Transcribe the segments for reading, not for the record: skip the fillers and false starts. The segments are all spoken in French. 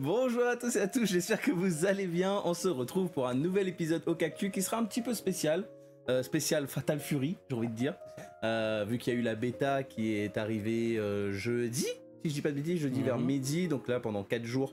Bonjour à tous et à tous, j'espère que vous allez bien. On se retrouve pour un nouvel épisode au Cactus qui sera un petit peu spécial. Spécial Fatal Fury, j'ai envie de dire. Vu qu'il y a eu la bêta qui est arrivée jeudi, si je dis pas de bêtises, jeudi vers midi. Donc là, pendant 4 jours,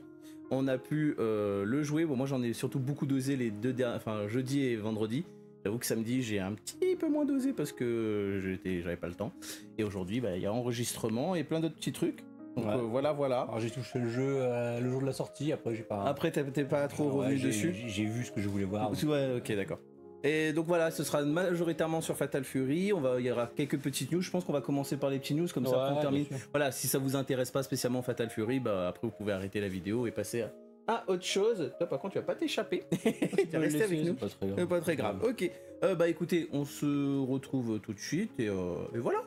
on a pu le jouer. Bon, moi j'en ai surtout beaucoup dosé les deux derniers, enfin jeudi et vendredi. J'avoue que samedi, j'ai un petit peu moins dosé parce que j'avais pas le temps. Et aujourd'hui, bah, il y a enregistrement et plein d'autres petits trucs. Donc voilà. Alors j'ai touché le jeu le jour de la sortie, après j'ai pas... Après t'es pas trop revenu dessus. J'ai vu ce que je voulais voir. Donc... Ouais, ok, d'accord. Et donc voilà, ce sera majoritairement sur Fatal Fury. Il y aura quelques petites news. Je pense qu'on va commencer par les petites news, comme ça on termine. Voilà, si ça vous intéresse pas spécialement Fatal Fury, bah après vous pouvez arrêter la vidéo et passer à autre chose. Toi par contre tu vas pas t'échapper. Tu vas rester avec nous. Pas très grave. Ok. Bah écoutez, on se retrouve tout de suite et voilà.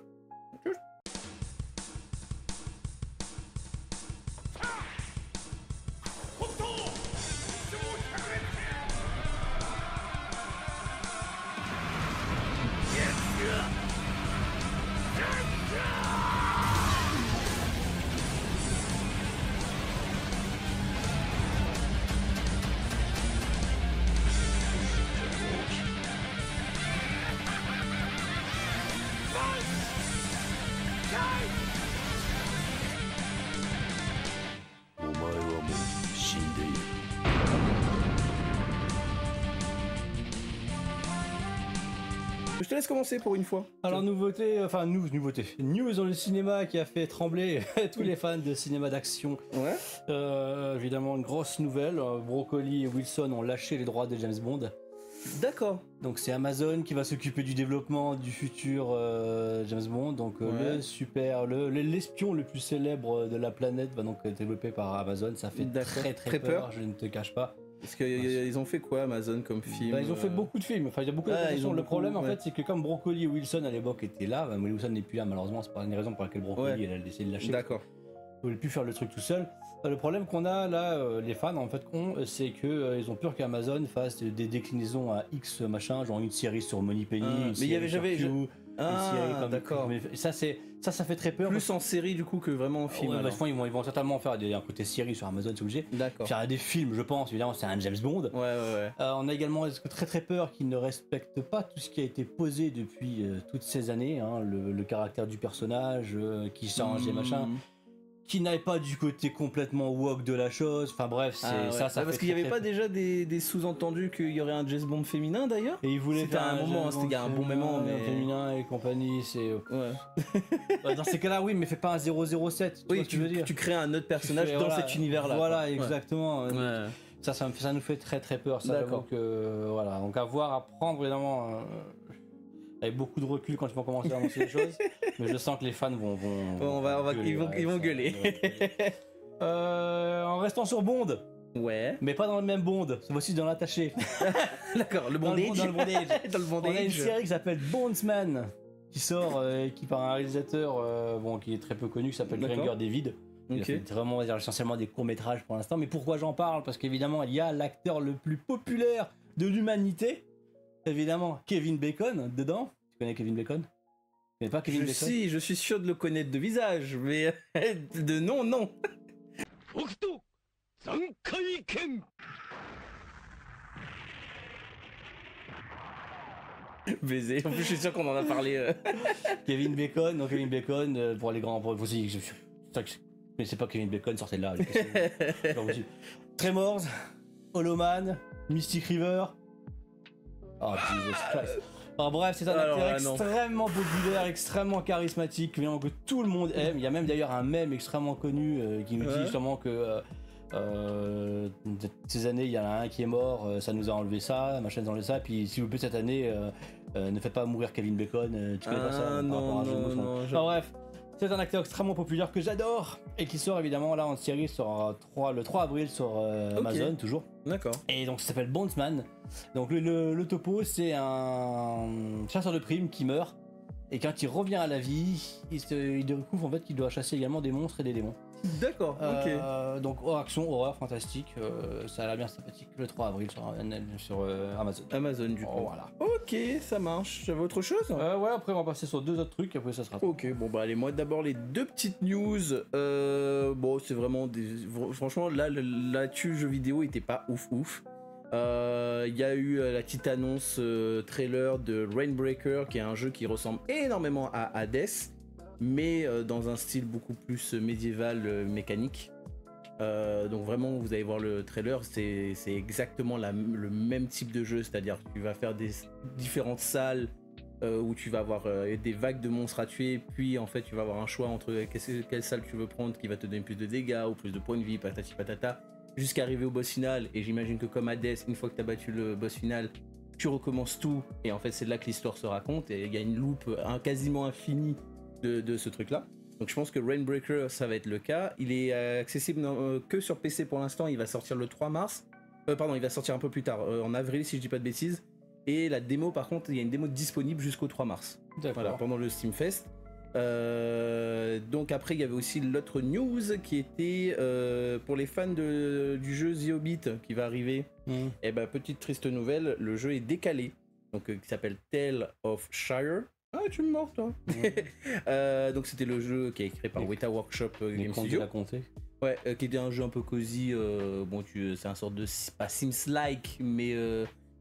Je te laisse commencer pour une fois. Alors nouveauté news dans le cinéma qui a fait trembler tous les fans de cinéma d'action. Ouais. Évidemment une grosse nouvelle, Broccoli et Wilson ont lâché les droits de James Bond. D'accord. Donc c'est Amazon qui va s'occuper du développement du futur James Bond. Donc l'espion le plus célèbre de la planète va donc être développé par Amazon. Ça fait très peur, je ne te cache pas. Parce qu'ils ont fait quoi Amazon comme film? Ils ont fait beaucoup de films, enfin il y a beaucoup d'adaptations. Le problème en fait c'est que comme Broccoli et Wilson à l'époque étaient là, Wilson n'est plus là malheureusement, c'est pas une raison pour laquelle Broccoli elle a décidé de lâcher. D'accord. Il voulait plus faire le truc tout seul. Le problème qu'on a là, les fans en fait c'est que ils ont peur qu'Amazon fasse des déclinaisons à X machin, genre une série sur Moneypenny, une série sur Q, d'accord. Ça fait très peur. Plus en série du coup que vraiment en film. Ils vont totalement faire un côté série sur Amazon, c'est obligé. D'accord. Faire des films, je pense, évidemment, c'est un James Bond. Ouais. On a également très peur qu'ils ne respectent pas tout ce qui a été posé depuis toutes ces années, hein, le caractère du personnage qui change et machin. Qui n'aille pas du côté complètement woke de la chose, enfin bref, c'est ça parce qu'il n'y avait pas déjà des sous-entendus qu'il y aurait un James Bond féminin d'ailleurs. Et ils voulaient faire un moment, c'était il y a un bon moment, mais féminin et compagnie, c'est dans ces cas-là oui, mais fais pas un 007. Oui, tu crées un autre personnage dans cet univers-là. Voilà, exactement. Ouais. Ça nous fait très peur. Ça, d'accord. Voilà, donc à voir, à prendre évidemment. Avec beaucoup de recul quand ils vont commencer à annoncer les choses, mais je sens que les fans vont ils vont gueuler. En restant sur Bond. Ouais. Mais pas dans le même Bond, cette fois-ci dans l'attaché. D'accord, le bondage. Dans le bondage. On a une série qui s'appelle Bondsman, qui sort, qui par un réalisateur qui est très peu connu, qui s'appelle Granger David. Il a fait vraiment essentiellement des courts-métrages pour l'instant, mais pourquoi j'en parle? Parce qu'évidemment, il y a l'acteur le plus populaire de l'humanité. Évidemment, Kevin Bacon dedans. Tu connais Kevin Bacon? Tu connais pas Kevin Bacon? Si, je suis sûr de le connaître de visage, mais de nom, non. Baiser. En plus, je suis sûr qu'on en a parlé. Kevin Bacon, pour les grands, mais c'est pas Kevin Bacon, sortez de là. Tremors, Hollow Man, Mystic River. Oh Jesus Christ. Alors bref, c'est un acteur extrêmement populaire, extrêmement charismatique, que tout le monde aime. Il y a même d'ailleurs un mème extrêmement connu qui nous dit justement que ces années, il y en a un qui est mort, ça nous a enlevé ça, machin nous a enlevé ça, puis s'il vous plaît cette année, ne faites pas mourir Kevin Bacon, tu connais pas ça? Non. Bref. C'est un acteur extrêmement populaire que j'adore et qui sort évidemment là en série le 3 avril sur Amazon toujours. D'accord. Et donc ça s'appelle Bondsman. Donc le topo c'est un chasseur de primes qui meurt et quand il revient à la vie, il découvre en fait qu'il doit chasser également des monstres et des démons. D'accord, ok. Donc action, horreur, fantastique, ça a l'air bien sympathique le 3 avril sur Amazon. Amazon du coup. Voilà. Ok, ça marche. J'avais autre chose ouais, après on va passer sur 2 autres trucs, après ça sera... Ok, bon bah allez, moi d'abord les 2 petites news. Bon, c'est vraiment franchement, là-dessus, jeu vidéo était pas ouf. Il y a eu la petite annonce trailer de Rainbreaker, qui est un jeu qui ressemble énormément à Hades, mais dans un style beaucoup plus médiéval mécanique. Donc vraiment, vous allez voir le trailer, c'est exactement le même type de jeu, c'est-à-dire que tu vas faire des différentes salles où tu vas avoir des vagues de monstres à tuer, puis en fait tu vas avoir un choix entre quelle salle tu veux prendre qui va te donner plus de dégâts ou plus de points de vie, patati patata, jusqu'à arriver au boss final. Et j'imagine que comme Hades, une fois que tu as battu le boss final, tu recommences tout, et en fait c'est là que l'histoire se raconte, et il y a une loupe quasiment infinie de ce truc là. Donc je pense que Rainbreaker ça va être le cas. Il est accessible que sur PC pour l'instant, il va sortir le 3 mars. Pardon, il va sortir un peu plus tard, en avril si je dis pas de bêtises. Et la démo par contre, il y a une démo disponible jusqu'au 3 mars. Voilà, pendant le Steam Fest. Donc après il y avait aussi l'autre news qui était pour les fans du jeu The Hobbit qui va arriver. Et ben petite triste nouvelle, le jeu est décalé. Donc qui s'appelle Tale of Shire. Ah, tu me mords toi. Donc c'était le jeu qui est créé par Weta Workshop Game Studio. Ouais, qui était un jeu un peu cosy. Bon, c'est un sorte de pas Sims-like, mais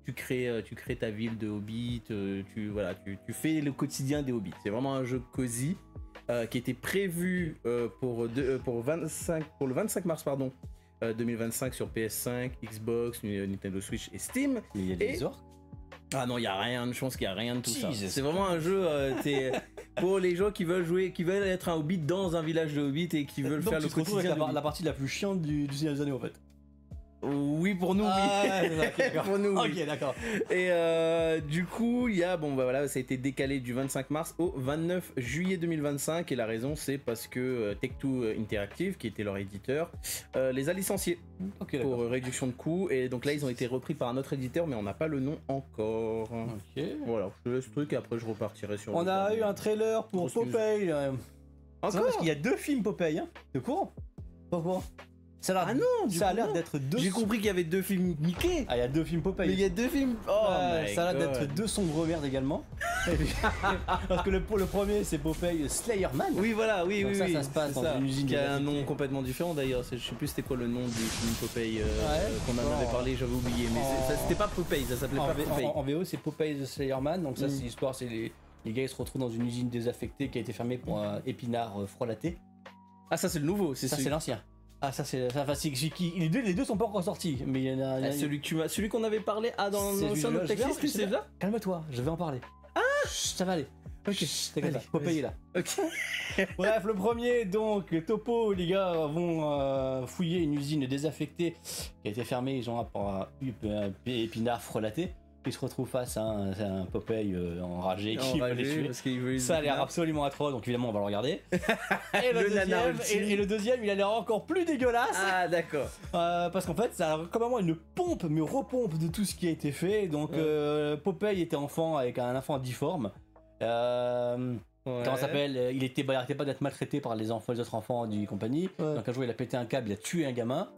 tu crées ta ville de Hobbit. Tu fais le quotidien des Hobbits. C'est vraiment un jeu cosy qui était prévu pour le 25 mars 2025 sur PS5, Xbox, Nintendo Switch et Steam. Mais il y a des orques. Ah non, il y a rien, je pense qu'il y a rien de tout ça. C'est vraiment un jeu pour les gens qui veulent jouer, qui veulent être un hobbit dans un village de hobbit et qui veulent faire le quotidien. Donc la partie la plus chiante du Seigneur des Anneaux en fait. Oui, pour nous, oui. Pour nous, oui. Ok, d'accord. Et du coup, il y a, ça a été décalé du 25 mars au 29 juillet 2025. Et la raison, c'est parce que Take-Two Interactive, qui était leur éditeur, les a licenciés pour réduction de coûts. Et donc là, ils ont été repris par un autre éditeur, mais on n'a pas le nom encore. Ok. Voilà, je te laisse ce truc et après je repartirai sur... On a eu un trailer pour Popeye. Encore parce qu'il y a 2 films Popeye, hein. De courant. Pourquoi? Ça a l'air d'être 2. J'ai compris qu'il y avait 2 films Mickey. Ah, il y a 2 films Popeye. Mais il y a 2 films. Ça a l'air d'être 2 sombres merdes également. Parce que le premier c'est Popeye Slayerman. Oui, voilà, oui. Ça se passe dans une usine. Qui a un nom complètement différent d'ailleurs. Je sais plus c'était quoi le nom du film Popeye qu'on en avait parlé, j'avais oublié. Mais c'était pas Popeye, ça s'appelait pas Popeye. En VO c'est Popeye the Slayerman. Donc ça c'est l'histoire, c'est les gars ils se retrouvent dans une usine désaffectée qui a été fermée pour un épinard frelaté. Ah, ça c'est le nouveau, ça c'est l'ancien. Ah, ça c'est les deux sont pas encore sortis, mais il y en a. Celui qu'on avait parlé dans notre texte, c'est ça. Calme-toi, je vais en parler. Ah, ça va aller. Ok, t'inquiète, Popeye est là. Ok. Bref, le premier, donc Topo, les gars vont fouiller une usine désaffectée qui a été fermée. Ils ont un épinard frelaté. Ils se retrouvent face à un Popeye enragé qui veut les tuer. Ça a l'air absolument atroce, donc évidemment on va le regarder. Et le deuxième, il a l'air encore plus dégueulasse. Ah d'accord. Parce qu'en fait, ça a complètement une pompe, mais repompe de tout ce qui a été fait. Donc Popeye était enfant avec un enfant difforme. Comment ça s'appelle? Il arrêtait pas d'être maltraité par les autres enfants du compagnie. Donc un jour il a pété un câble, il a tué un gamin.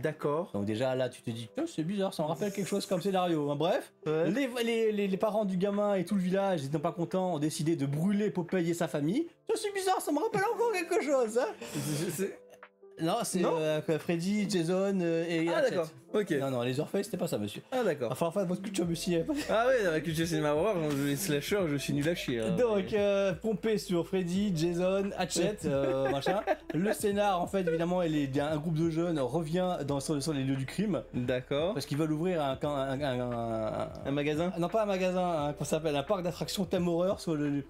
D'accord. Donc déjà là tu te dis c'est bizarre, ça me rappelle quelque chose comme scénario. Bref, les parents du gamin et tout le village n'étant pas contents ont décidé de brûler Popeye et sa famille. C'est bizarre, ça me rappelle encore quelque chose. Hein. Non, c'est Freddy, Jason et Hatchet. D'accord. Ok. Non, les Orpheus, c'était pas ça, monsieur. Ah d'accord. Enfin, votre culture monsieur. Ah ouais, dans la culture cinéma horreur, les slashers, je suis nul à chier. Hein. Donc, pompé sur Freddy, Jason, Hatchet, machin. Le scénar, en fait, évidemment, un groupe de jeunes revient sur les lieux du crime. D'accord. Parce qu'ils veulent ouvrir un magasin. Non, pas un magasin, qu'on s'appelle un parc d'attractions thème horreur sur le.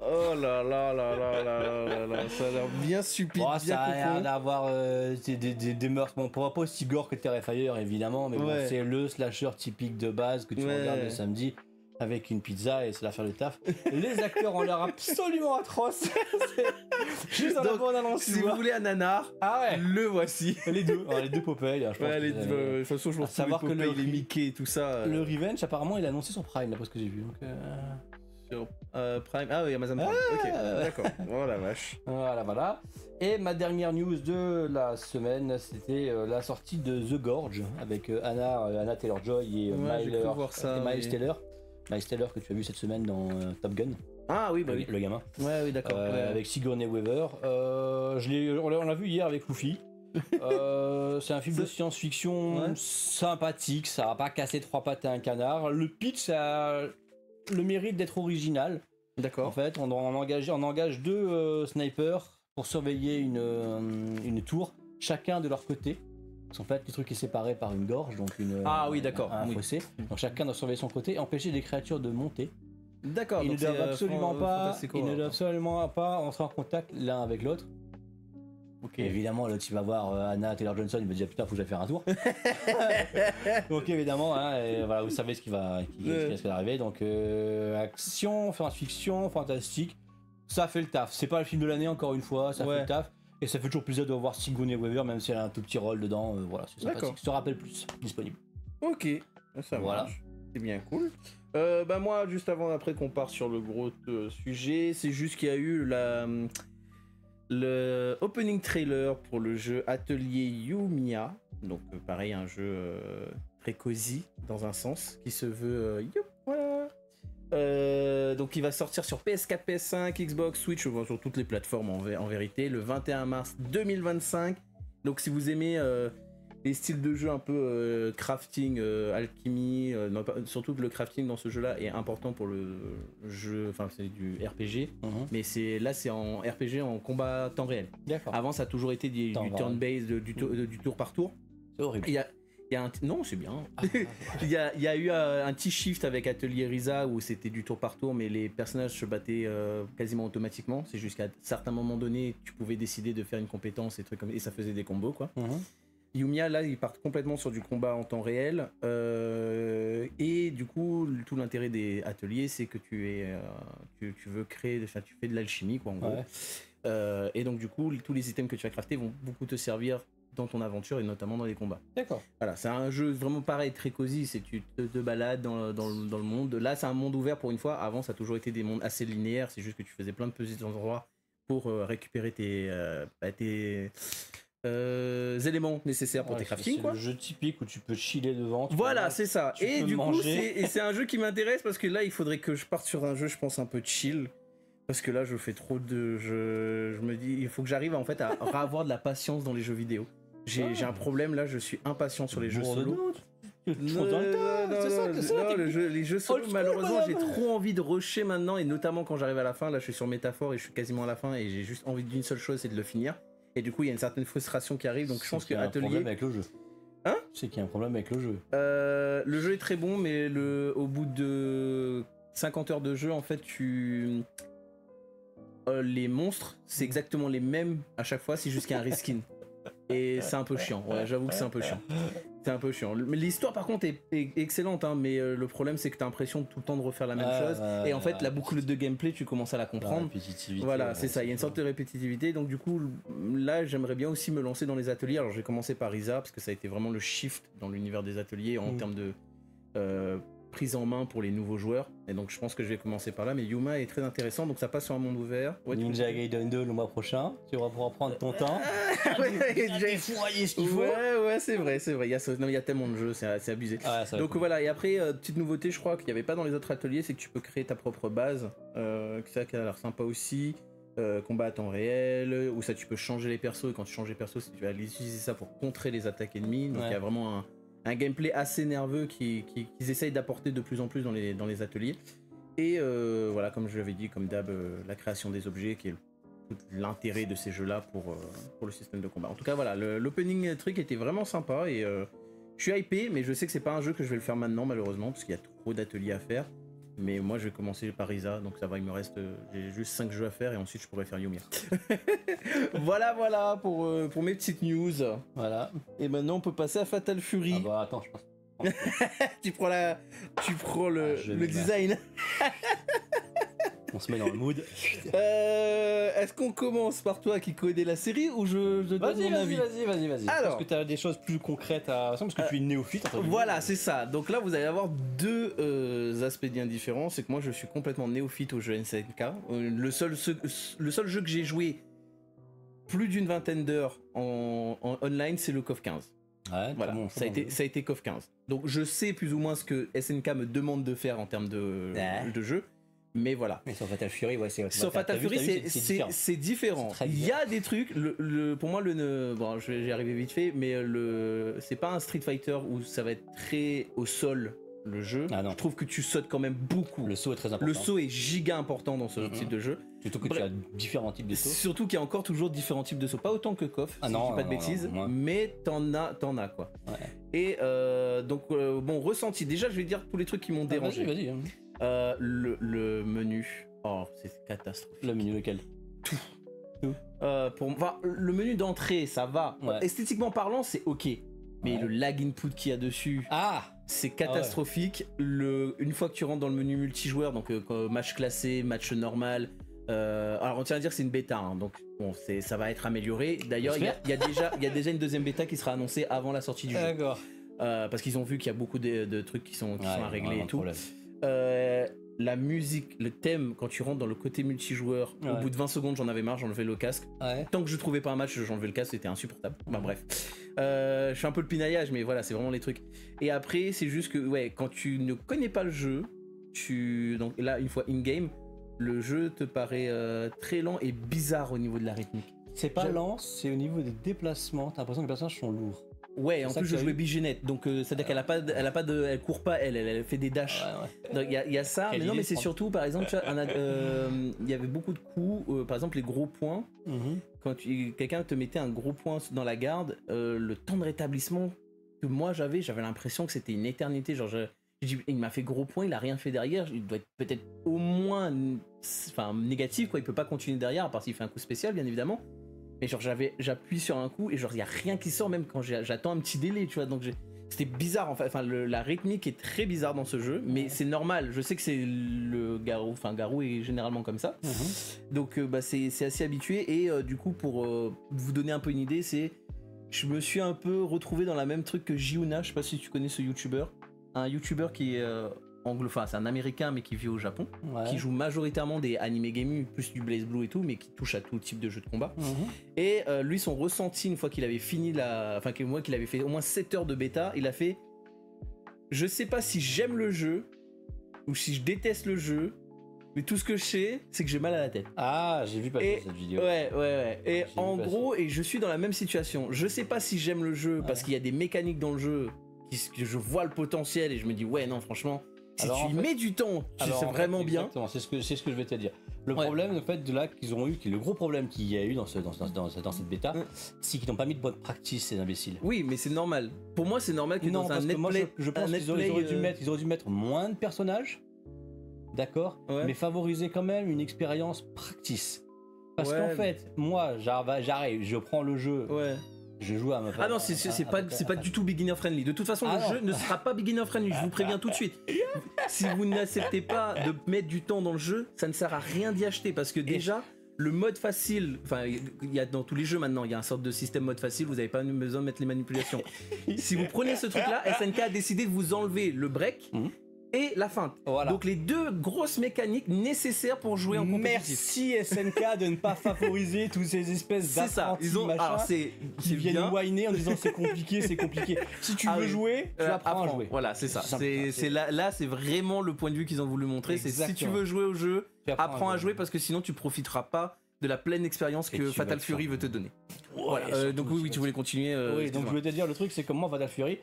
Oh là là là là là là, ça a l'air bien stupide, bien ça a l'air d'avoir des meurtres, bon, pas aussi gore que Terrifier évidemment, mais bon, c'est le slasher typique de base que tu regardes le samedi avec une pizza et c'est l'affaire du taf. Les acteurs ont l'air absolument atroces. Juste dans la bande annonce. Si vous voulez un nanar, le voici. Les deux Popeye, je pense. De toute façon, je pense savoir que les Mickey et tout ça. Le Revenge, apparemment, il a annoncé sur Prime, d'après ce que j'ai vu. Donc, Sur Prime. Ah oui, Amazon Prime. Ok, d'accord. Oh la vache. Voilà. Et ma dernière news de la semaine, c'était la sortie de The Gorge avec Anna Taylor-Joy et Miles Taylor. Miles Taylor que tu as vu cette semaine dans Top Gun. Ah oui, bah oui. Le gamin. Ouais, oui, d'accord. Avec Sigourney Weaver. On l'a vu hier avec Luffy. C'est un film de science-fiction sympathique, ça va pas casser trois pattes à un canard. Le pitch a le mérite d'être original. D'accord. En fait, on engage deux snipers pour surveiller une tour, chacun de leur côté. Parce qu'en fait, le truc est séparé par une gorge, donc un fossé. Donc chacun doit surveiller son côté et empêcher des créatures de monter. D'accord. Ils ne doivent absolument pas entrer en contact l'un avec l'autre. Okay. Évidemment, l'autre il va voir Anna Taylor-Johnson, il va dire putain, faut que j'aille faire un tour. Donc évidemment, et voilà, vous savez ce qui va arriver. Donc action, science-fiction, fantastique, ça fait le taf. C'est pas le film de l'année encore une fois, ça fait le taf. Et ça fait toujours plaisir de voir Sigourney Weaver, même si elle a un tout petit rôle dedans. Voilà, c'est sympathique. Se rappelle plus, disponible. Ok, ça marche. C'est bien cool. Moi, juste après qu'on parte sur le gros sujet, c'est juste qu'il y a eu le opening trailer pour le jeu Atelier Yumiya. Donc pareil, un jeu très cosy dans un sens, qui se veut donc il va sortir sur PS4, PS5, Xbox, Switch, sur toutes les plateformes en vérité, le 21 mars 2025. Donc si vous aimez les styles de jeu un peu crafting, alchimie, surtout que le crafting dans ce jeu-là est important pour le jeu, enfin c'est du RPG, mais c'est en RPG en combat temps réel. Avant ça a toujours été du turn-based, du tour par tour. C'est horrible. Non, c'est bien. Il y a eu un petit shift avec Atelier Ryza où c'était du tour par tour, mais les personnages se battaient quasiment automatiquement. C'est jusqu'à certains moments donnés, tu pouvais décider de faire une compétence et trucs comme, et ça faisait des combos quoi. Yumiya, là, ils partent complètement sur du combat en temps réel. Et du coup, tout l'intérêt des ateliers, c'est que tu veux créer, enfin, tu fais de l'alchimie, quoi, en gros. Et donc, du coup, tous les items que tu vas crafter vont beaucoup te servir dans ton aventure et notamment dans les combats. D'accord. Voilà, c'est un jeu vraiment pareil, très cosy. C'est tu te balades dans le monde. Là, c'est un monde ouvert pour une fois. Avant, ça a toujours été des mondes assez linéaires. C'est juste que tu faisais plein de petits endroits pour récupérer tes éléments nécessaires pour tes crafting. C'est le jeu typique où tu peux chiller devant. Voilà, c'est ça. Et du coup, c'est un jeu qui m'intéresse parce que là, il faudrait que je parte sur un jeu, je pense, un peu chill. Parce que là, je fais trop de jeux. Je me dis, il faut que j'arrive en fait à avoir de la patience dans les jeux vidéo. J'ai un problème là, je suis impatient sur les jeux solo. Les jeux solo, malheureusement, j'ai trop envie de rusher maintenant. Et notamment quand j'arrive à la fin, là, je suis sur Métaphore et je suis quasiment à la fin. Et j'ai juste envie d'une seule chose, c'est de le finir. Et du coup, il y a une certaine frustration qui arrive. Donc je pense que Atelier. Il y a un problème avec le jeu. Hein? C'est qu'il y a un problème avec le jeu. Le jeu est très bon, mais au bout de 50 heures de jeu, en fait, les monstres, c'est exactement les mêmes à chaque fois, c'est juste qu'il y a un reskin. Et c'est un peu chiant, ouais, j'avoue que c'est un peu chiant. C'est un peu chiant. L'histoire par contre est excellente, hein, mais le problème c'est que t'as l'impression tout le temps de refaire la même chose. Et en fait, la boucle de gameplay, tu commences à la comprendre. Voilà, c'est ça, il y a une sorte de répétitivité. Donc du coup, là, j'aimerais bien aussi me lancer dans les ateliers. Alors j'ai commencé par Ryza, parce que ça a été vraiment le shift dans l'univers des ateliers en termes de prise en main pour les nouveaux joueurs. Et donc je pense que je vais commencer par là. Mais Yuma est très intéressant, donc ça passe sur un monde ouvert. Ouais, Ninja Gaiden 2 le mois prochain, tu vas pouvoir prendre ton temps. Ouais, c'est vrai. Il y a tellement de jeux, c'est abusé. Donc voilà, et après, petite nouveauté, je crois qu'il n'y avait pas dans les autres ateliers, c'est que tu peux créer ta propre base. Ça qui a l'air sympa aussi. Combat à temps réel, où ça tu peux changer les persos, et quand tu changes les persos, tu vas utiliser ça pour contrer les attaques ennemies. Donc il y a vraiment un gameplay assez nerveux qu'ils essayent d'apporter de plus en plus dans les ateliers. Et voilà, comme je l'avais dit, comme d'hab, la création des objets qui est l'intérêt de ces jeux-là pour le système de combat. En tout cas, voilà, l'opening truc était vraiment sympa et je suis hypé, mais je sais que c'est pas un jeu que je vais le faire maintenant, malheureusement, parce qu'il y a trop d'ateliers à faire. Mais moi, je vais commencer par Ryza, donc ça va, il me reste j'ai juste 5 jeux à faire et ensuite je pourrai faire Yumiya. voilà pour mes petites news. Voilà. Et maintenant, on peut passer à Fatal Fury. Ah bah attends, je pense. tu prends le design. On se met dans le mood. Est-ce qu'on commence par toi qui connais la série ou je donne mon avis? Vas-y. Alors, parce que tu as des choses plus concrètes à... Parce que tu es néophyte. Voilà, c'est ça. Donc là, vous allez avoir deux aspects bien différents. C'est que moi, je suis complètement néophyte au jeu SNK. Le seul jeu que j'ai joué plus d'une vingtaine d'heures en online, c'est le KOF 15. Ouais, voilà, bon, ça a été KOF 15. Donc je sais plus ou moins ce que SNK me demande de faire en termes de jeu. Mais voilà. Mais sur Fatal Fury, ouais, c'est... Sur Fatal Fury, c'est différent. Il y a des trucs, pour moi, bon, je vais y arriver vite fait, mais c'est pas un Street Fighter où ça va être très au sol, le jeu. Ah non. Je trouve que tu sautes quand même beaucoup. Le saut est très important. Le saut est giga important dans ce type de jeu. Surtout que tu as différents types de sauts. Surtout qu'il y a encore toujours différents types de sauts. Pas autant que KOF, si je dis pas de bêtises, mais t'en as quoi. Ouais. Et donc, bon, ressenti. Déjà, je vais dire tous les trucs qui m'ont dérangé. Vas-y. Le menu, c'est catastrophique. Le menu lequel? Tout. Le menu d'entrée, ça va. Ouais. Esthétiquement parlant, c'est ok. Mais le lag input qu'il y a dessus, c'est catastrophique. Une fois que tu rentres dans le menu multijoueur, donc match classé, match normal. Alors on tient à dire que c'est une bêta, hein, donc bon, ça va être amélioré. D'ailleurs, il y a déjà une deuxième bêta qui sera annoncée avant la sortie du jeu. D'accord. Parce qu'ils ont vu qu'il y a beaucoup de trucs qui sont à régler et tout. La musique, le thème, quand tu rentres dans le côté multijoueur, au bout de 20 secondes, j'en avais marre, j'enlevais le casque. Tant que je trouvais pas un match, j'enlevais le casque, c'était insupportable. Bah bref. Je fais un peu le pinaillage, mais voilà, c'est vraiment les trucs. Et après, c'est juste que, quand tu ne connais pas le jeu, donc là, une fois in-game, le jeu te paraît très lent et bizarre au niveau de la rythmique. C'est pas lent, c'est au niveau des déplacements, t'as l'impression que les personnages sont lourds. Ouais, en plus je jouais Bigenette, donc c'est-à-dire elle court pas, elle fait des dashs. Donc il y a ça, mais non, mais c'est surtout, par exemple, il y avait beaucoup de coups, par exemple les gros points. Quand quelqu'un te mettait un gros point dans la garde, le temps de rétablissement que moi j'avais l'impression que c'était une éternité. Genre il m'a fait gros point, il a rien fait derrière, il doit être peut-être au moins négatif, quoi. Il peut pas continuer derrière, à part s'il fait un coup spécial, bien évidemment. Mais genre j'appuie sur un coup et genre il y a rien qui sort, même quand j'attends un petit délai, tu vois. Donc c'était bizarre en fait. Enfin la rythmique est très bizarre dans ce jeu, mais c'est normal. Je sais que c'est le Garou, Garou est généralement comme ça. Donc c'est assez habitué. Et du coup, pour vous donner un peu une idée, je me suis un peu retrouvé dans la même truc que Jiuna. Je sais pas si tu connais ce youtubeur. Un youtubeur qui est anglophone, c'est un américain mais qui vit au Japon, qui joue majoritairement des anime gaming, plus du Blaze Blue et tout, mais qui touche à tout type de jeu de combat. Et lui, son ressenti une fois qu'il avait fini qu'il avait fait au moins 7 heures de bêta, il a fait: je sais pas si j'aime le jeu ou si je déteste le jeu, mais tout ce que je sais, c'est que j'ai mal à la tête. Ah, j'ai vu passer cette vidéo. Ouais. Et en gros, et je suis dans la même situation. Je sais pas si j'aime le jeu parce qu'il y a des mécaniques dans le jeu que je vois le potentiel et je me dis ouais, non, franchement, si tu y mets du temps, c'est vraiment bien. Exactement, c'est ce que je vais te dire. Le problème, en fait, de là qu'ils ont eu, le gros problème qu'il y a eu dans cette bêta, c'est qu'ils n'ont pas mis de bonne practice, ces imbéciles. Oui, mais c'est normal. Pour moi, c'est normal que dans un netplay, je pense qu'ils auraient dû mettre moins de personnages, d'accord, mais favoriser quand même une expérience practice. Parce qu'en fait, moi, j'arrive, je prends le jeu. Je joue à ma Ah non, c'est pas du tout beginner friendly. De toute façon, le jeu ne sera pas beginner friendly, je vous préviens tout de suite. Si vous n'acceptez pas de mettre du temps dans le jeu, ça ne sert à rien d'y acheter parce que déjà, le mode facile, il y a dans tous les jeux maintenant, il y a un sorte de système mode facile, vous n'avez pas besoin de mettre les manipulations. Si vous prenez ce truc-là, SNK a décidé de vous enlever le break et la feinte. Donc les deux grosses mécaniques nécessaires pour jouer en compétitif. Merci SNK de ne pas favoriser tous ces espèces d'apprentis qui viennent whiner en disant c'est compliqué. Si tu veux jouer, tu apprends à jouer. Voilà, c'est ça. Là, c'est vraiment le point de vue qu'ils ont voulu montrer. C'est si tu veux jouer au jeu, apprends à jouer parce que sinon tu profiteras pas de la pleine expérience que Fatal Fury veut te donner. Donc oui, tu voulais continuer. Donc je voulais te dire, le truc c'est que moi Fatal Fury,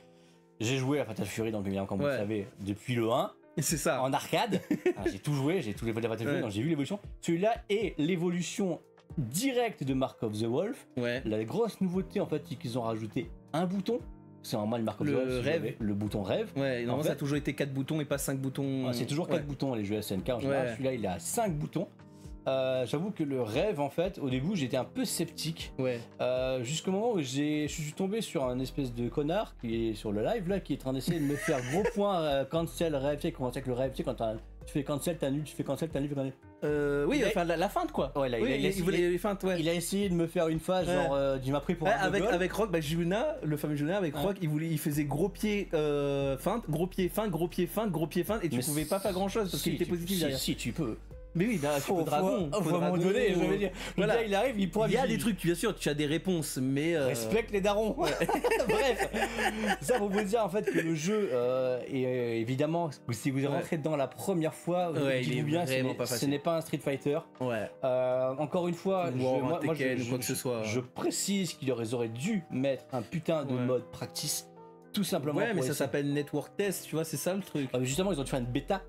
j'ai joué à Fatal Fury, donc évidemment, comme vous le savez, depuis le 1. C'est ça. En arcade. J'ai tout joué, j'ai tous les Fatal Fury, donc j'ai vu l'évolution. Celui-là est l'évolution directe de Mark of the Wolf. La grosse nouveauté, en fait, c'est qu'ils ont rajouté un bouton. C'est normal, Mark of the Wolf, le bouton rêve. Normalement, ça a toujours été 4 boutons et pas 5 boutons. C'est toujours 4 boutons, les jeux SNK en général. Celui-là, il a 5 boutons. J'avoue que le rêve, en fait, au début j'étais un peu sceptique. Jusqu'au moment où je suis tombé sur un espèce de connard qui est sur le live là, qui est en train d'essayer de me faire gros point cancel rêve. Tu sais comment c'est que le rêve, tu sais, quand tu fais cancel, t'annules, tu fais cancel, t'annules. Oui, enfin la feinte quoi. Ouais, là, il voulait les feintes, ouais. Il a essayé de me faire une phase, genre, il m'a pris pour un avec Rock, Juna, le fameux Juna, avec Rock, il faisait gros pied feinte, gros pied feinte, gros pied feinte, gros pied feinte, et tu pouvais pas faire grand chose parce qu'il était positif derrière. Si, tu peux. Mais oui, faut dragon. Faut à un moment donné, je veux dire. Voilà. Le gars, il arrive, il pourra. Il y a des trucs, bien sûr, tu as des réponses, mais. Respecte les darons. Bref, ça pour vous dire en fait que le jeu, est évidemment, si vous rentrez dedans la première fois, il est bien, vraiment pas facile. Ce n'est pas un Street Fighter. Ouais. Encore une fois, moi, quoi que ce soit. Je précise qu'ils auraient dû mettre un putain de mode practice, tout simplement. Ouais, mais ça s'appelle Network Test, tu vois, c'est ça le truc. Mais justement, ils ont dû faire une bêta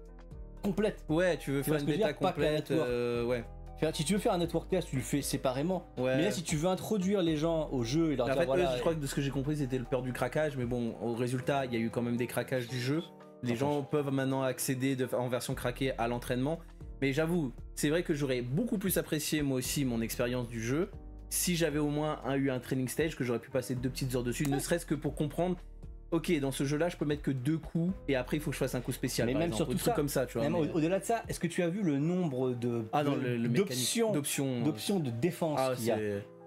complète. Ouais, tu veux faire une bêta complète, ouais. Si tu veux faire un network test, tu le fais séparément. Ouais. Mais là, si tu veux introduire les gens au jeu et leur dire voilà. Je crois que de ce que j'ai compris, c'était le peur du craquage, mais bon, au résultat, il y a eu quand même des craquages du jeu. Les gens peuvent maintenant accéder en version craquée à l'entraînement. Mais j'avoue, c'est vrai que j'aurais beaucoup plus apprécié moi aussi mon expérience du jeu si j'avais au moins eu un training stage, que j'aurais pu passer 2 petites heures dessus, ne serait-ce que pour comprendre. Ok, dans ce jeu-là, je peux mettre que 2 coups et après il faut que je fasse un coup spécial. Mais même exemple, surtout ça, comme ça, tu vois. Même au-delà de ça, est-ce que tu as vu le nombre d'options de défense qu'il y a?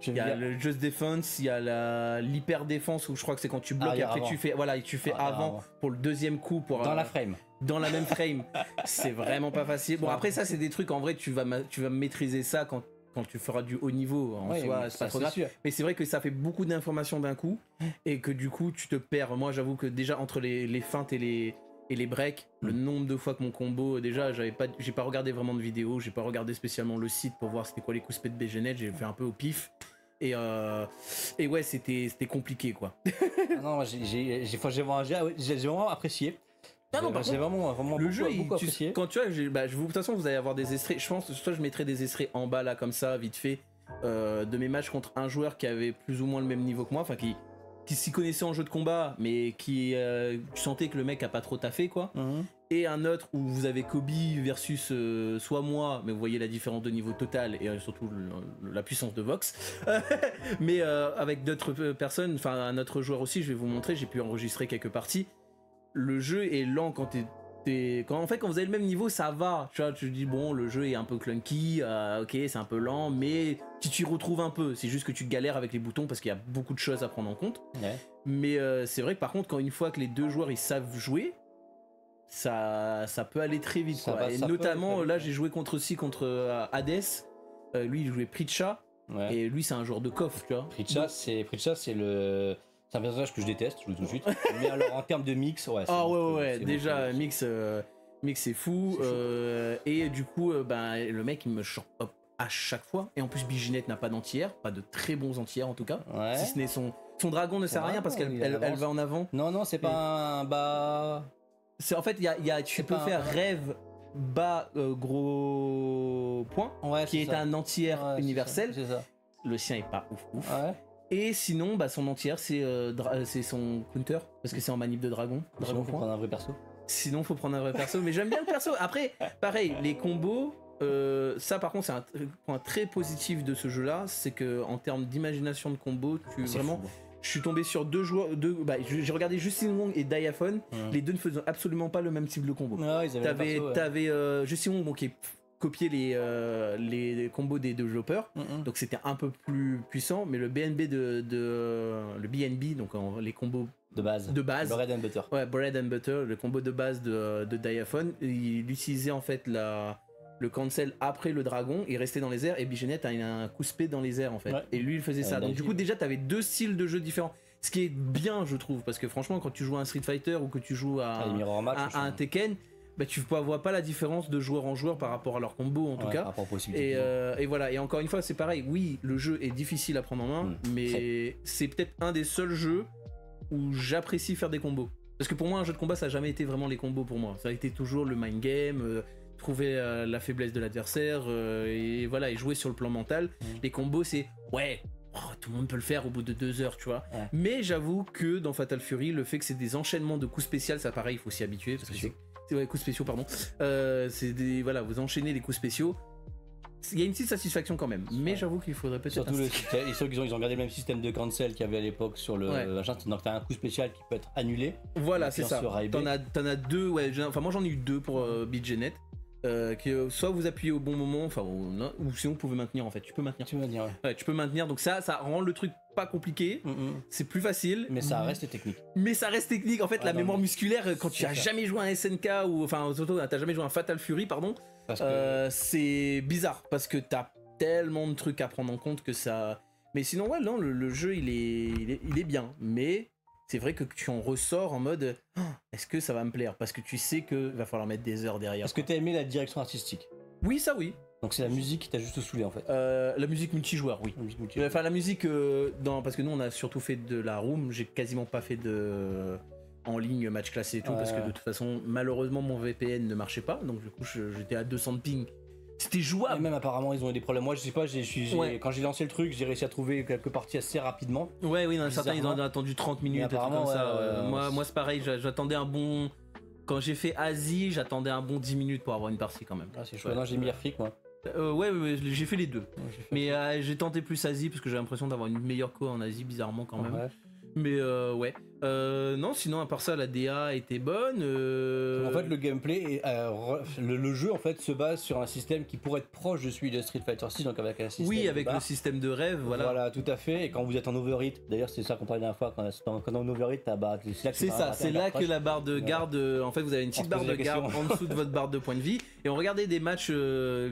Il y a le Just Defense, il y a l'hyper défense où je crois que c'est quand tu bloques et après tu fais avant pour le deuxième coup dans la frame. Dans la même frame. C'est vraiment pas facile. Bon après ça c'est des trucs en vrai tu vas maîtriser ça quand tu feras du haut niveau en soi, c'est pas trop grave. Mais c'est vrai que ça fait beaucoup d'informations d'un coup et que du coup tu te perds. Moi j'avoue que déjà entre les feintes et les breaks, le nombre de fois que mon combo, déjà j'ai pas regardé vraiment de vidéos, j'ai pas regardé spécialement le site pour voir c'était quoi les coups spé de BGNet, j'ai fait un peu au pif. Et ouais, c'était compliqué quoi. Non, j'ai vraiment apprécié. J'ai vraiment le jeu, beaucoup apprécié. Quand tu vois, de toute façon, vous allez avoir des extraits. Je pense, soit je mettrai des extraits en bas là comme ça, vite fait, de mes matchs contre un joueur qui avait plus ou moins le même niveau que moi, enfin qui s'y connaissait en jeu de combat, mais qui tu sentais que le mec a pas trop taffé quoi. Et un autre où vous avez Kobe versus soit moi, mais vous voyez la différence de niveau total et surtout la puissance de Vox. Mais avec d'autres personnes, enfin un autre joueur aussi, je vais vous montrer, j'ai pu enregistrer quelques parties. Le jeu est lent quand quand vous avez le même niveau, ça va. Tu vois, tu te dis bon, le jeu est un peu clunky, ok, c'est un peu lent, mais tu t'y retrouves un peu. C'est juste que tu galères avec les boutons parce qu'il y a beaucoup de choses à prendre en compte. Ouais. Mais c'est vrai que par contre, quand une fois que les deux joueurs ils savent jouer, ça peut aller très vite. Et notamment là, j'ai joué contre Hades. Lui, il jouait Pritcha. Ouais. Et lui, c'est un joueur de coffre, tu vois. Pritcha, c'est un personnage que je déteste, je vous dis tout de suite. Mais alors en termes de mix, ouais. Déjà bon, mix c'est fou. Et du coup, le mec il me short up à chaque fois. Et en plus, BGNet n'a pas d'anti-air, pas de très bons anti-air en tout cas. Ouais. Si ce n'est son dragon ne sert à rien parce qu'elle va en avant. Non, c'est pas un bas. C'est en fait, tu peux faire rêve bas gros point, qui est un anti-air universel. C'est ça. Le sien est pas ouf. Ouais. Et sinon, son entière, c'est son counter, parce que c'est en manip de dragon. Sinon, faut prendre un vrai perso. Mais j'aime bien le perso. Après, pareil, les combos, ça par contre, c'est un point très positif de ce jeu-là, c'est que en termes d'imagination de combos, je suis tombé sur j'ai regardé Justin Wong et Diaphone, les deux ne faisaient absolument pas le même type de combo. T'avais Justin Wong qui est copier les combos des développeurs, donc c'était un peu plus puissant, mais le BNB le BNB, donc les combos de base, bread and butter. Ouais, bread and butter, le combo de base de Diaphone, il utilisait en fait le cancel après le dragon, il restait dans les airs, et BGNet a un coup spé dans les airs en fait, et lui il faisait ça. Donc du coup déjà t'avais 2 styles de jeu différents, ce qui est bien je trouve, parce que franchement quand tu joues à un Street Fighter ou que tu joues à un Tekken, tu vois pas la différence de joueur en joueur par rapport à leur combo en tout cas. Et voilà, et encore une fois c'est pareil, oui le jeu est difficile à prendre en main, mais c'est peut-être un des seuls jeux où j'apprécie faire des combos. Parce que pour moi un jeu de combat ça a jamais été vraiment les combos pour moi, ça a été toujours le mind game, trouver la faiblesse de l'adversaire et voilà, et jouer sur le plan mental. Les combos c'est tout le monde peut le faire au bout de 2 heures, tu vois. Mais j'avoue que dans Fatal Fury, le fait que c'est des enchaînements de coups spéciaux, ça pareil, il faut s'y habituer parce que coups spéciaux, pardon. Vous enchaînez les coups spéciaux. Il y a une petite satisfaction quand même, mais j'avoue qu'il faudrait peut-être. Surtout ils ont gardé le même système de cancel qu'il y avait à l'époque sur le machin, donc t'as un coup spécial qui peut être annulé. Voilà, c'est ça. T'en as 2, moi j'en ai eu 2 pour BGNet. que soit vous appuyez au bon moment, enfin ou sinon vous pouvez maintenir en fait. Tu peux maintenir. Ouais, tu peux maintenir. Donc ça rend le truc pas compliqué. C'est plus facile. Mais ça reste technique. En fait, la mémoire musculaire, quand tu as jamais joué un SNK ou enfin surtout t'as jamais joué un Fatal Fury, pardon. C'est bizarre parce que t'as tellement de trucs à prendre en compte que ça. Mais sinon ouais, non, le jeu il est bien, mais c'est vrai que tu en ressors en mode est-ce que ça va me plaire, parce que tu sais que va falloir mettre des heures derrière. Est-ce que t'as aimé la direction artistique? Oui, ça oui. Donc c'est la musique qui t'a juste saoulé en fait. La musique multijoueur, oui. Enfin la musique parce que nous on a surtout fait de la room, j'ai quasiment pas fait de en ligne match classé et tout parce que de toute façon malheureusement mon VPN ne marchait pas, donc du coup j'étais à 200 de ping. C'était jouable. Et même apparemment ils ont eu des problèmes. Moi je sais pas, quand j'ai lancé le truc, j'ai réussi à trouver quelques parties assez rapidement. Ouais, oui, certains ils ont attendu 30 minutes, apparemment, comme ça. Moi c'est pareil, j'attendais un bon. Quand j'ai fait Asie, j'attendais un bon 10 minutes pour avoir une partie quand même. Ah, c'est chouette. Non, j'ai mis Afrique moi. Ouais, j'ai fait les deux. Mais j'ai tenté plus Asie parce que j'ai l'impression d'avoir une meilleure co en Asie, bizarrement quand même. Mais ouais. Non, sinon à part ça, la DA était bonne. En fait, le gameplay, le jeu en fait se base sur un système qui pourrait être proche de celui de Street Fighter 6, donc avec un système. Oui, avec le système de rêve, voilà. Voilà, tout à fait. Et quand vous êtes en overhit, d'ailleurs c'est ça qu'on parlait la dernière fois, quand on overhit, c'est là que la barre de garde. En fait, vous avez une petite barre de garde en dessous de votre barre de points de vie. Et on regardait des matchs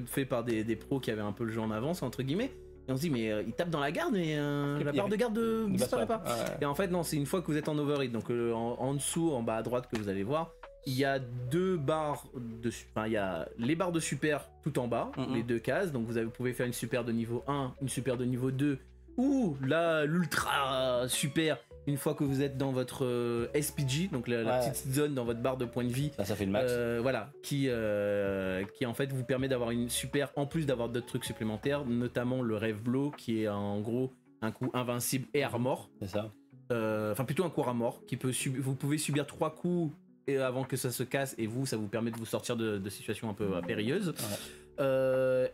faits par des pros qui avaient un peu le jeu en avance entre guillemets. Et on se dit mais il tape dans la garde mais la barre de garde ne disparaît pas. Et en fait non, c'est une fois que vous êtes en overhit, donc en dessous, en bas à droite que vous allez voir, il y a deux barres il y a les barres de super tout en bas, les deux cases, donc vous pouvez faire une super de niveau 1, une super de niveau 2 ou là l'ultra super une fois que vous êtes dans votre SPG, donc la petite zone dans votre barre de points de vie. Ça fait le max. Voilà, qui en fait vous permet d'avoir une super, en plus d'avoir d'autres trucs supplémentaires, notamment le Rêve Blow qui est en gros un coup invincible et armor. C'est ça. Enfin plutôt un coup armor qui peut vous pouvez subir 3 coups avant que ça se casse et ça vous permet de vous sortir de situations un peu périlleuses.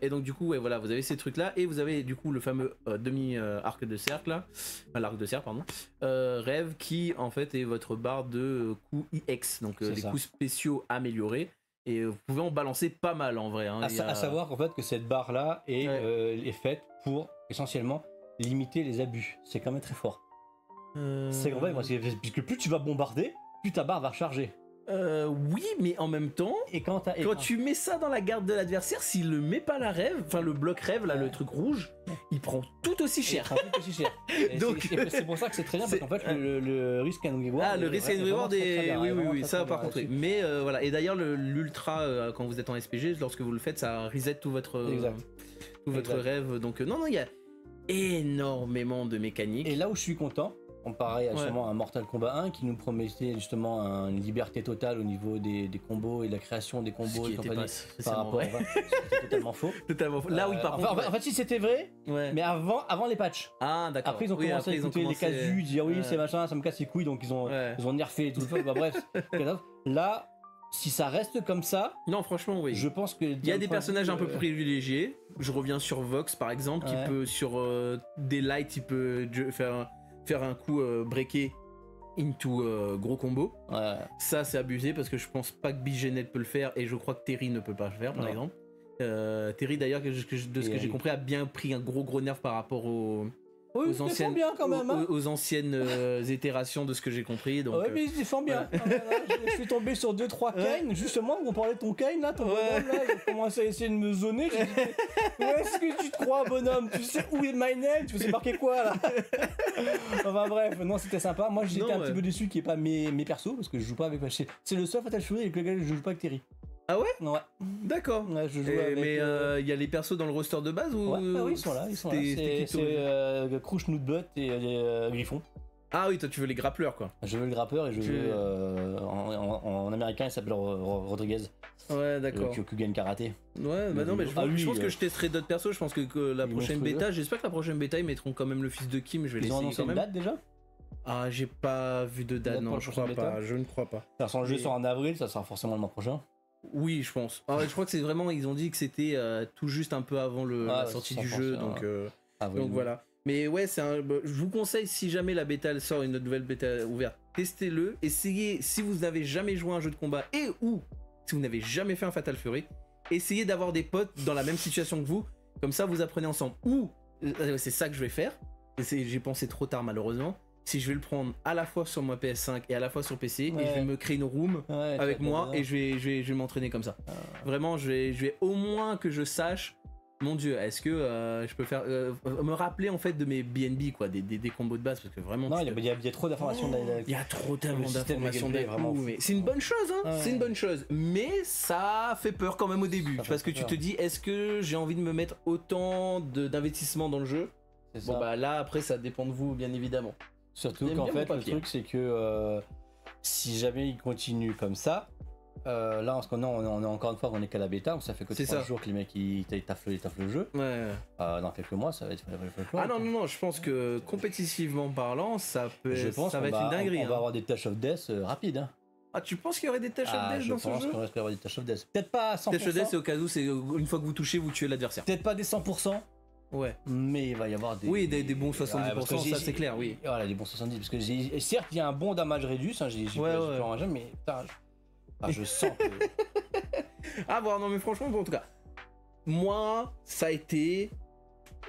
Et donc du coup voilà, vous avez ces trucs là et vous avez du coup le fameux demi arc de cercle là, enfin l'arc de cercle pardon, rêve qui en fait est votre barre de coups IX, donc les coups spéciaux améliorés, et vous pouvez en balancer pas mal en vrai, hein. À savoir en fait que cette barre là est faite pour essentiellement limiter les abus. C'est quand même très fort. C'est vrai, puisque plus tu vas bombarder, plus ta barre va recharger. Oui, mais en même temps, quand tu mets ça dans la garde de l'adversaire, s'il le met pas la rêve, enfin le bloc rêve là, le truc rouge, il prend tout aussi cher. Donc c'est pour ça que c'est très bien, parce qu'en fait le risk and reward. Ah, le risk and reward est oui, ça par contre. Mais voilà, et d'ailleurs l'ultra quand vous êtes en SPG, lorsque vous le faites, ça reset tout votre rêve. Donc non, il y a énormément de mécaniques. Et là où je suis content, comparé à justement un Mortal Kombat 1 qui nous promettait justement une liberté totale au niveau des combos et de la création des combos et compagnie, par rapport c'était totalement faux. Là oui, par contre. En fait, si c'était vrai, mais avant les patchs. Ah d'accord. Après ils ont commencé à écouter les casus, dire oui c'est machin, ça me casse les couilles, donc ils ont nerfé tout le bref. Là, si ça reste comme ça, non franchement oui. Je pense que il y a des personnages un peu privilégiés. Je reviens sur Vox par exemple, qui peut sur des lights, il peut faire un coup breaké into gros combo. Ça c'est abusé parce que je pense pas que Bigenet peut le faire et je crois que Terry ne peut pas le faire par exemple. Terry d'ailleurs de ce que j'ai compris a bien pris un gros nerf par rapport aux anciennes, bien quand même, hein. aux anciennes itérations de ce que j'ai compris. Donc, mais il se défend bien. Je suis tombé sur 2-3 Kane, justement, on parlait de ton Kane là, ton bonhomme là, j'ai commencé à essayer de me zoner. J'ai dit, où est-ce que tu te crois, bonhomme? Tu sais où est my name? Tu sais marquer quoi là? Enfin bref, non, c'était sympa. Moi j'étais un petit peu déçu qu'il n'y ait pas mes persos, parce que je joue pas avec. C'est le seul Fatal Fury avec lequel je joue pas avec Terry. Ah ouais? Ouais. D'accord. Je joue avec, mais il y a les persos dans le roster de base ou oui, ils sont là. C'est Crouch, Nootbutt et Griffon. Ah oui, toi tu veux les grappleurs quoi. Je veux le grappeur et je veux en américain il s'appelle Rodriguez. Ouais d'accord. Kyokugen Karaté. Ouais bah non mais je pense que je testerai d'autres persos. Je pense que la prochaine bêta, j'espère que la prochaine bêta ils mettront quand même le fils de Kim. Je vais l'essayer quand même. Ils ont annoncé une date déjà? Ah j'ai pas vu de date, non je crois pas. Je ne crois pas. De toute façon le jeu sort en avril, ça sera forcément le mois prochain. Oui, je pense. Je crois que c'est vraiment, ils ont dit que c'était tout juste un peu avant la sortie du jeu, donc voilà. Mais ouais, je vous conseille, si jamais la bêta elle sort, une nouvelle bêta ouverte, testez-le, essayez, si vous n'avez jamais joué à un jeu de combat ou si vous n'avez jamais fait un Fatal Fury, essayez d'avoir des potes dans la même situation que vous, comme ça vous apprenez ensemble. Ou, c'est ça que je vais faire, j'ai pensé trop tard malheureusement, si je vais le prendre à la fois sur ma PS5 et à la fois sur PC, et je vais me créer une room avec moi, et je vais m'entraîner comme ça. Vraiment, je vais au moins que je sache, mon dieu, est-ce que je peux faire me rappeler en fait de mes BNB, quoi, des combos de base, parce que vraiment non, il y a trop d'informations. Il y a trop d'informations vraiment, mais c'est une bonne chose, hein. C'est une bonne chose, mais ça fait peur quand même au début, parce que tu te dis, est-ce que j'ai envie de me mettre autant d'investissement dans le jeu? Bon bah là après ça dépend de vous bien évidemment. Surtout qu'en fait le truc c'est que si jamais il continue comme ça, là en ce moment on est encore une fois on est qu'à la bêta, donc ça fait que 3 jours que les mecs ils taffent le jeu. Dans quelques mois ça va être ah non, je pense que compétitivement parlant ça va être une dinguerie. On va avoir des Touch of Death rapides. Hein. Ah, tu penses qu'il y aurait des Touch of Death dans ce jeu? Je pense qu'on risque d'avoir des Touch of Death. Peut-être pas à 100%. Touch of Death c'est au cas où, c'est une fois que vous touchez vous tuez l'adversaire. Peut-être pas des 100%. Ouais. Mais il va y avoir des... Oui, des bons 70%, ça c'est clair, oui. Voilà, des bons 70%, parce que certes, il y a un bon damage réduit, hein, j'ai mais putain, je sens que... Ah bon, non mais franchement, bon, en tout cas, moi, ça a été,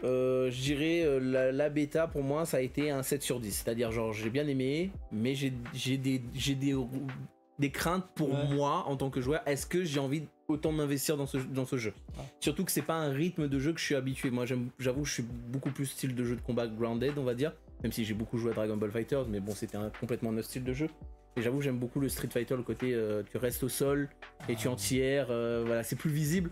je dirais, la bêta, pour moi, ça a été un 7 sur 10. C'est-à-dire, genre, j'ai bien aimé, mais j'ai des craintes pour moi, en tant que joueur. Est-ce que j'ai envie autant m'investir dans ce jeu? Surtout que c'est pas un rythme de jeu que je suis habitué. Moi j'avoue je suis beaucoup plus style de jeu de combat grounded on va dire, même si j'ai beaucoup joué à Dragon Ball FighterZ, mais bon c'était complètement un autre style de jeu. Et j'avoue j'aime beaucoup le Street Fighter, le côté tu restes au sol et tu en tires, voilà c'est plus visible.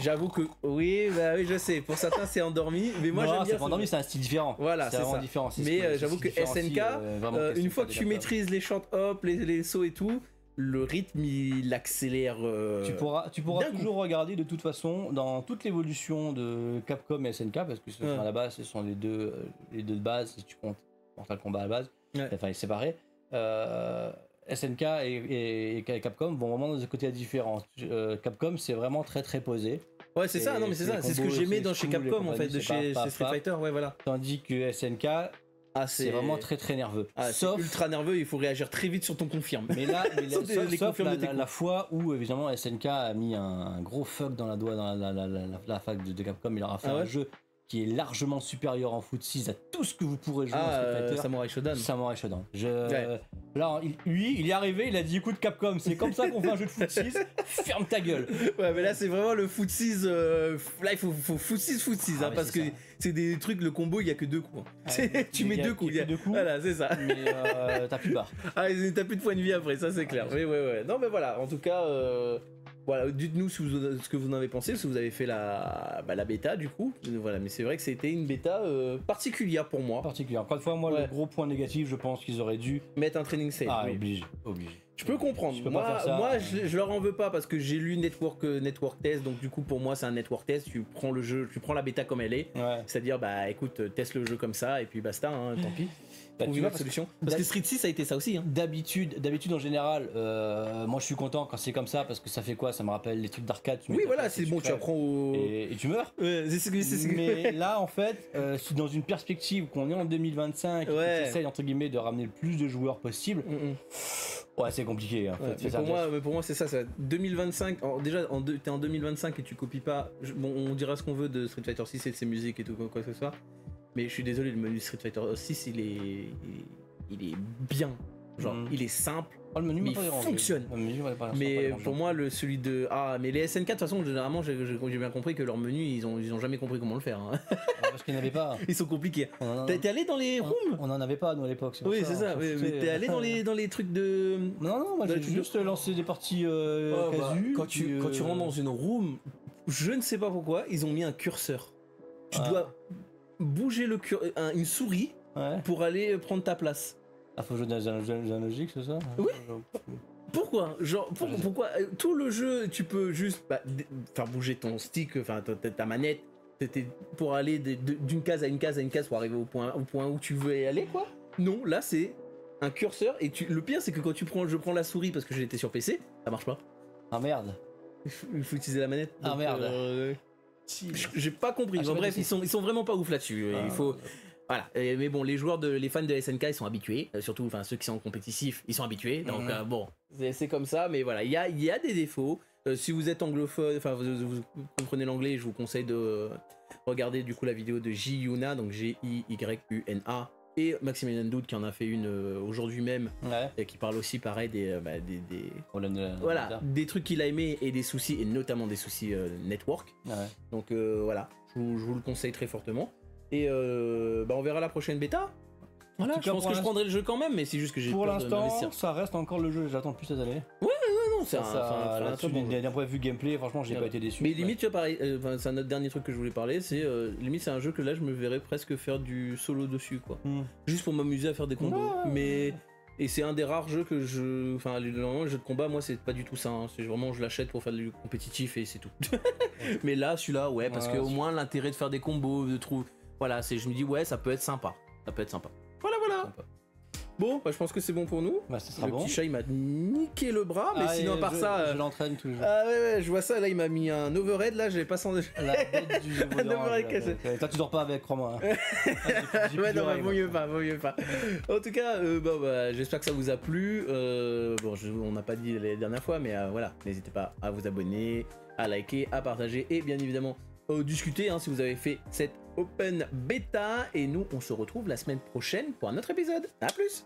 J'avoue que oui je sais, pour certains c'est endormi, mais moi j'aime bien. C'est pas endormi, c'est un style différent. Voilà, c'est vraiment différent. Mais j'avoue que SNK, une fois que tu maîtrises les short hop, les sauts et tout, le rythme il accélère. Tu pourras toujours regarder de toute façon dans toute l'évolution de Capcom et SNK, parce que à la base ce sont les deux de base, si tu comptes Mortal Kombat à la base, enfin séparés. SNK et Capcom vont vraiment dans des côtés différents. Capcom c'est vraiment très très posé. Ouais c'est ça, non mais c'est ça, c'est ce que j'aimais dans chez Capcom en fait, de chez Street Fighter, ouais voilà. Tandis que SNK c'est vraiment très très nerveux. Sauf ultra nerveux, il faut réagir très vite sur ton confirme. Mais là, sauf la fois où évidemment SNK a mis un gros fuck dans la fac de Capcom, il leur a fait un jeu qui est largement supérieur en foot 6 à tout ce que vous pourrez jouer en Street Fighter. Samurai Shodown. Là, lui, il est arrivé, il a dit écoute Capcom, c'est comme ça qu'on fait un jeu de foot 6, ferme ta gueule. Ouais, mais là c'est vraiment le foot 6, là il faut foot 6, hein, parce que c'est des trucs, le combo il y a que 2 coups. Tu mets 2 coups. Voilà, c'est ça. Mais t'as plus de barre. T'as plus de points de vie après, ça c'est clair. Mais ouais. Non mais voilà, en tout cas... Voilà, dites-nous ce que vous en avez pensé, si vous avez fait la bêta du coup. Voilà, mais c'est vrai que c'était une bêta particulière pour moi. Encore une fois, moi le gros point négatif, je pense qu'ils auraient dû mettre un training save. Obligé. Je peux comprendre. Moi je leur en veux pas parce que j'ai lu network test, donc du coup pour moi c'est un network test. Tu prends le jeu, tu prends la bêta comme elle est, c'est-à-dire bah écoute, teste le jeu comme ça et puis basta, hein, tant pis. Trouve une autre solution. Parce que Street 6 ça a été ça aussi. Hein. D'habitude en général, moi je suis content quand c'est comme ça parce que ça fait quoi? Ça me rappelle les trucs d'arcade. Oui voilà, c'est bon, tu apprends et tu meurs. Mais là en fait, si dans une perspective qu'on est en 2025, tu essayes entre guillemets de ramener le plus de joueurs possible. Ouais, c'est compliqué. En fait. Pour moi, c'est ça. 2025. Alors, déjà, t'es en 2025 et tu copies pas. Bon, on dira ce qu'on veut de Street Fighter 6 et de ses musiques et tout quoi que ce soit. Mais je suis désolé, le menu Street Fighter 6, il est bien. Genre, il est simple. Le menu mais il fonctionne. Mais pour moi, celui de mais les SNK de toute façon, généralement, j'ai bien compris que leur menu, ils ont jamais compris comment le faire. Hein. Parce qu'ils n'avaient pas. Ils sont compliqués. T'es allé dans les rooms? On en avait pas nous à l'époque. Oui, c'est ça. Mais t'es allé dans les trucs de. Non, moi j'ai juste lancé des parties casu. Quand tu rentres dans une room, je ne sais pas pourquoi, ils ont mis un curseur. Tu dois bouger une souris pour aller prendre ta place. Faut jouer dans un logique, c'est ça? Oui. Pourquoi? Genre, pourquoi tout le jeu, tu peux juste faire bouger ton stick, enfin ta manette, pour aller d'une case à une case pour arriver au point où tu veux y aller, quoi? Non, là c'est un curseur et le pire c'est que quand je prends la souris parce que j'étais sur PC, ça marche pas. Ah merde. Il faut utiliser la manette. Ah merde. J'ai pas compris. Bref, ils sont vraiment pas ouf là-dessus. Il faut. Voilà, mais bon, les fans de SNK, ils sont habitués, surtout, enfin, ceux qui sont compétitifs, ils sont habitués, donc bon, c'est comme ça, mais voilà, il y a des défauts. Si vous êtes anglophone, enfin, vous comprenez l'anglais, je vous conseille de regarder du coup la vidéo de Jiyuna, donc G-I-Y-U-N-A, et Maximilian Doud qui en a fait une aujourd'hui même, et qui parle aussi pareil des trucs qu'il a aimé et des soucis, et notamment des soucis network. Donc voilà, je vous le conseille très fortement. Et on verra la prochaine bêta. Voilà, je pense que je prendrai le jeu quand même, mais c'est juste que j'ai pour l'instant, ça reste encore le jeu que j'attends le plus cette année. Ouais, non, c'est d'un point de vue gameplay, franchement, j'ai pas été déçu. Mais limite, tu vois, pareil, c'est un autre dernier truc que je voulais parler, c'est limite, c'est un jeu que là, je me verrais presque faire du solo dessus, quoi. Juste pour m'amuser à faire des combos. Et c'est un des rares jeux que le jeu de combat, moi, c'est pas du tout ça. Hein. C'est vraiment, je l'achète pour faire du compétitif et c'est tout. Mais là, celui-là, ouais, parce qu'au moins, l'intérêt de faire des combos, de trouver. Voilà, je me dis, ouais, ça peut être sympa. Voilà. Sympa. Bon, je pense que c'est bon pour nous. Ça sera le petit chat, il m'a niqué le bras, mais sinon, à part ça. Je l'entraîne toujours. Ah ouais, je vois ça, là, il m'a mis un overhead, là, j'avais pas senti. La bête du jeu. Un overhead cassé. Toi, tu dors pas avec, crois-moi. Ouais, non, vaut mieux pas. En tout cas, j'espère que ça vous a plu. On n'a pas dit les dernières fois, mais voilà, n'hésitez pas à vous abonner, à liker, à partager et bien évidemment discuter si vous avez fait cette open bêta. Et nous, on se retrouve la semaine prochaine pour un autre épisode. À plus.